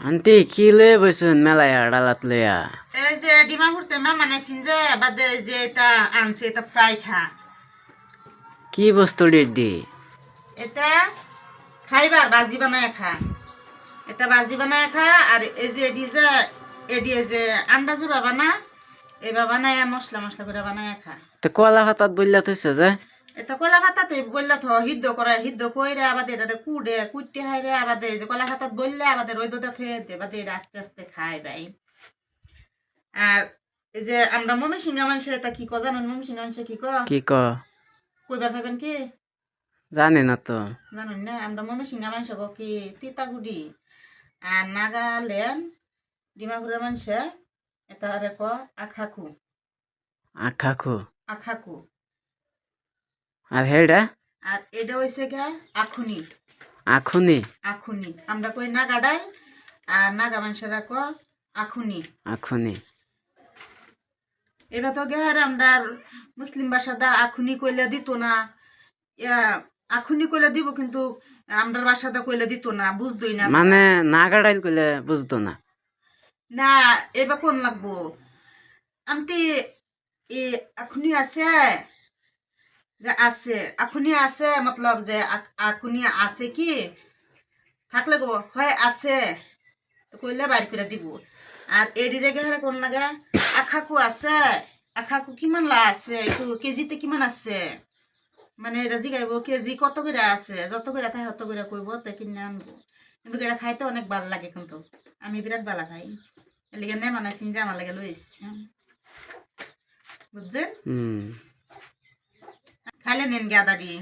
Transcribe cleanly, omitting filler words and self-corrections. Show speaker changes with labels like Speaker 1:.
Speaker 1: aunty কি লয়ে বইছুন মেলায় ডালাত লইয়া
Speaker 2: এই যে ডিমাপুরতে মানাইছেন যে বাদে যে এটা আনছে এটা ফ্রাই খা
Speaker 1: কি বস্তু দি
Speaker 2: এটা খাইবার বাজি বানায় খা এটা বাজি বানায় খা আর এই যে এডি যে আন্ডা যে বাবা না এই বাবা না মশলা মশলা করে বানায় খা
Speaker 1: তো কলা ভাতাত বললা থইছে যে
Speaker 2: এটা কলা ভাতাতে বললে তো সিদ্ধ করে সিদ্ধ কইরে আবাদে এটা কুটে হাইরে আবাদে এই যে কলা ভাতাত বললে আবাদে রোদতে থয়ে দে বাদে এটা আস্তে আস্তে খাই ভাই আর এই যে আমরা মমি সিংহা মানুষের এটা কি জানেন মমি সিংহা মানুষের কি
Speaker 1: কি
Speaker 2: কইবার পাবেন কি
Speaker 1: জানি না তো
Speaker 2: জানুন না আমরা মমি সিংহা মানুষ কি তিতাগুড়ি আর নাগাল্যান্ড ডিমাপুরের মানুষে এটা রে আখাকু
Speaker 1: আখাখু
Speaker 2: আখাকু
Speaker 1: আর হেডা
Speaker 2: আর এটা হইছে গা আখুনি
Speaker 1: আখুনি
Speaker 2: আখুনি আমরা কই নাগাডাই আর নাগা মানুষেরা আখুনি
Speaker 1: আখুনি
Speaker 2: এবার তো গেহার আমরা মুসলিম ভাষাটা আখুনি কইলে দিত না আখুনি কইলে দিব কিন্তু আমরা ভাষাটা কইলে দিত না বুঝতই না
Speaker 1: মানে নাগাড়াইল কইলে বুঝতো না
Speaker 2: না এবার কোন লাগবো আন্টি এ আখুনি আছে যে আছে আখুনি আছে মতলব যে আখুনি আছে কি থাকলে গো হয় আছে কইলে বাইর করে দিব আর এডিরে গেহারে কোন লাগে আখাকু আছে আখাকু কিমান লা আছে একটু কেজিতে কিমান আছে মানে এটা জিগাইব কেজি কত করে আছে যত করে থাকে তত করে কইব তাই কিনে আনবো কিন্তু এটা খাইতে অনেক ভালো লাগে কিন্তু আমি বিরাট ভালো খাই এলিগে নে মানে যে আমার লাগে লই এসছি বুঝছেন খাইলে নেন গাদা দিয়ে